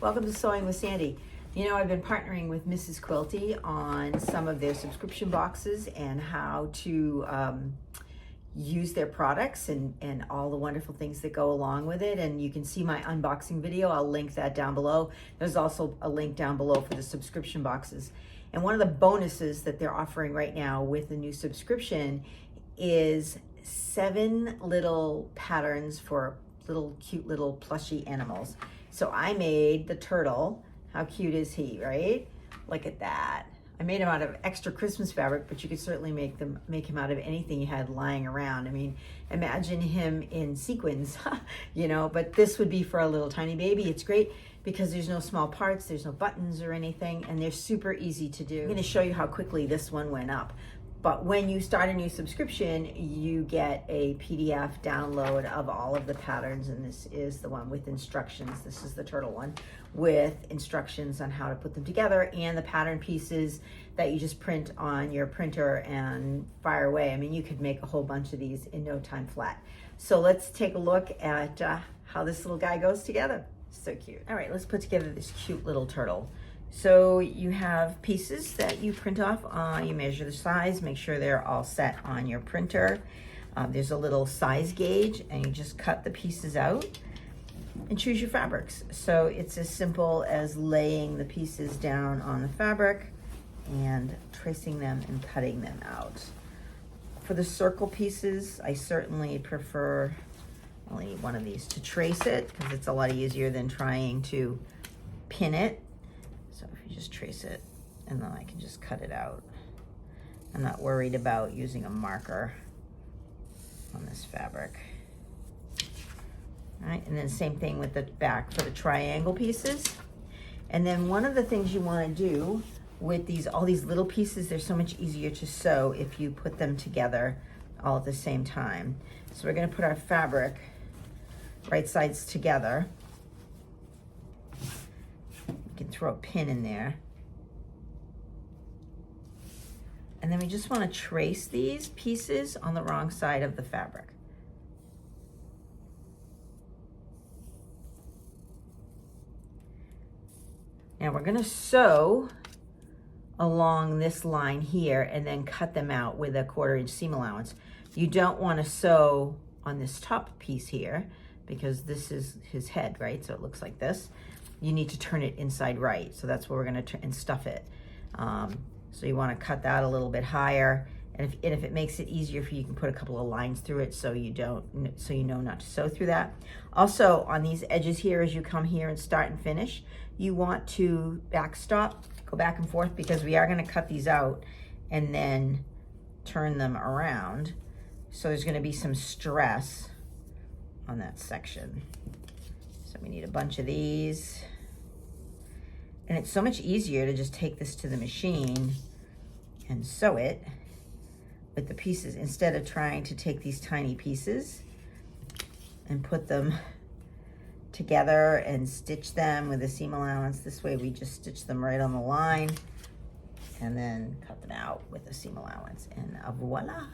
Welcome to Sewing with Sandy. You know, I've been partnering with Mrs. Quilty on some of their subscription boxes and how to use their products and all the wonderful things that go along with it. And you can see my unboxing video. I'll link that down below. There's also a link down below for the subscription boxes. And one of the bonuses that they're offering right now with the new subscription is 7 little patterns for little cute little plushy animals. So I made the turtle. How cute is he, right? Look at that. I made him out of extra Christmas fabric, but you could certainly make him out of anything you had lying around. I mean, imagine him in sequins, you know, but this would be for a little tiny baby. It's great because there's no small parts, there's no buttons or anything, and they're super easy to do. I'm gonna show you how quickly this one went up. But when you start a new subscription, you get a PDF download of all of the patterns, and this is the one with instructions. This is the turtle one with instructions on how to put them together and the pattern pieces that you just print on your printer and fire away. I mean, you could make a whole bunch of these in no time flat. So let's take a look at how this little guy goes together. So cute. All right, let's put together this cute little turtle. So you have pieces that you print off. You measure the size, make sure they're all set on your printer. There's a little size gauge, and you just cut the pieces out and choose your fabrics. So it's as simple as laying the pieces down on the fabric and tracing them and cutting them out. For the circle pieces, I certainly prefer only one of these to trace it because it's a lot easier than trying to pin it. So if you just trace it, and then I can just cut it out. I'm not worried about using a marker on this fabric. All right, and then same thing with the back for the triangle pieces. And then one of the things you want to do with all these little pieces, they're so much easier to sew if you put them together all at the same time. So we're going to put our fabric right sides together. You can throw a pin in there. And then we just want to trace these pieces on the wrong side of the fabric. Now we're going to sew along this line here and then cut them out with a 1/4 inch seam allowance. You don't want to sew on this top piece here because this is his head, right? So it looks like this. You need to turn it inside right. So that's where we're going to and stuff it. So you want to cut that a little bit higher. And if it makes it easier for you, you can put a couple of lines through it so you know not to sew through that. Also on these edges here, as you come here and start and finish, you want to backstop, go back and forth, because we are going to cut these out and then turn them around. So there's going to be some stress on that section. So we need a bunch of these. And it's so much easier to just take this to the machine and sew it with the pieces instead of trying to take these tiny pieces and put them together and stitch them with a seam allowance. This way we just stitch them right on the line and then cut them out with a seam allowance, and voila.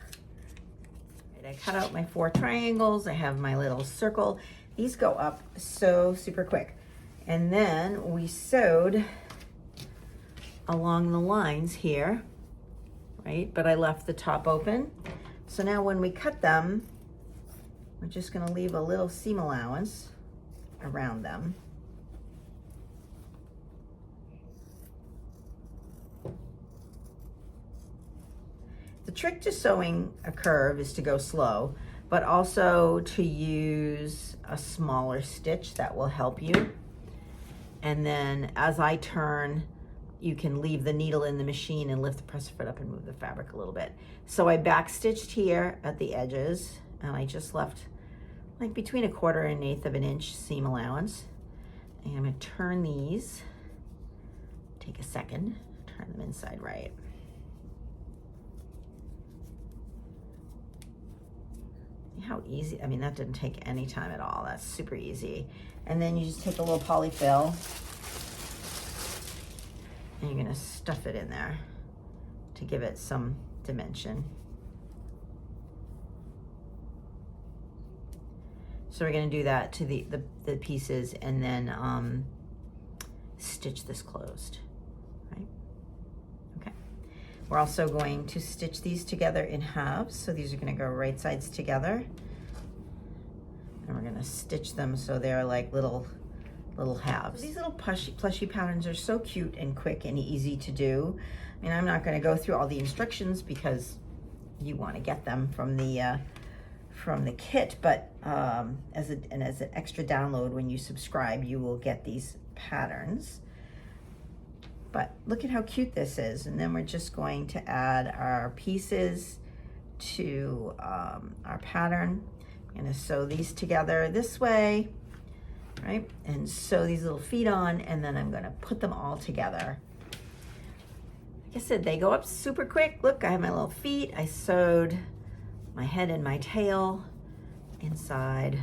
I cut out my 4 triangles. I have my little circle. These go up so super quick. And then we sewed along the lines here, right? But I left the top open. So now when we cut them, we're just going to leave a little seam allowance around them. The trick to sewing a curve is to go slow, but also to use a smaller stitch that will help you. And then as I turn, you can leave the needle in the machine and lift the presser foot up and move the fabric a little bit. So I back stitched here at the edges, and I just left like between 1/4 and 1/8 of an inch seam allowance. And I'm going to turn these, take a second, turn them inside right. How easy, I mean, that didn't take any time at all. That's super easy. And then you just take a little polyfill and you're gonna stuff it in there to give it some dimension. So we're gonna do that to the pieces, and then stitch this closed, right? Okay. We're also going to stitch these together in halves. So these are going to go right sides together. And we're going to stitch them so they're like little halves. These little plushy patterns are so cute and quick and easy to do. I mean, I'm not going to go through all the instructions because you want to get them from the kit, but as an extra download when you subscribe, you will get these patterns. But look at how cute this is. And then we're just going to add our pieces to our pattern. I'm going to sew these together this way, right? And sew these little feet on, and then I'm going to put them all together. Like I said, they go up super quick. Look, I have my little feet. I sewed my head and my tail inside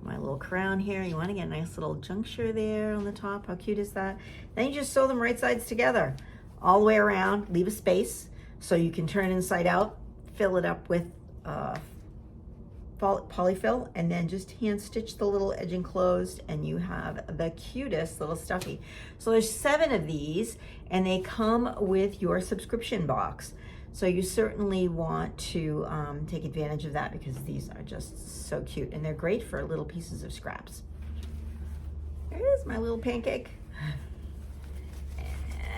my little crown here. You want to get a nice little juncture there on the top. How cute is that? Then you just sew them right sides together all the way around. Leave a space so you can turn inside out, fill it up with polyfill, and then just hand stitch the little edging closed, and you have the cutest little stuffy. So there's 7 of these, and they come with your subscription box. So you certainly want to take advantage of that because these are just so cute, and they're great for little pieces of scraps. There is my little pancake.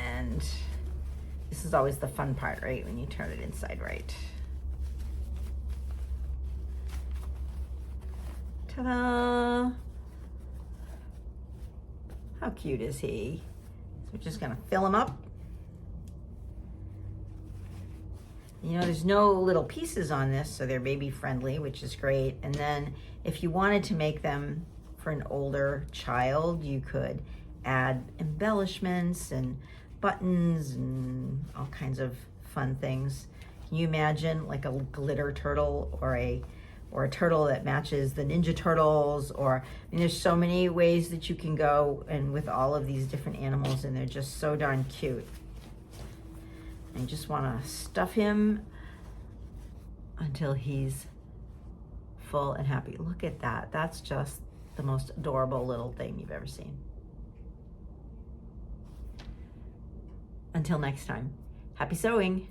And this is always the fun part, right? When you turn it inside right. Ta-da! How cute is he? So we're just gonna fill him up. You know, there's no little pieces on this, so they're baby friendly, which is great. And then if you wanted to make them for an older child, you could add embellishments and buttons and all kinds of fun things. Can you imagine like a glitter turtle or a turtle that matches the Ninja Turtles? Or, I mean, there's so many ways that you can go, and with all of these different animals, and they're just so darn cute. And you just want to stuff him until he's full and happy. Look at that. That's just the most adorable little thing you've ever seen. Until next time, happy sewing.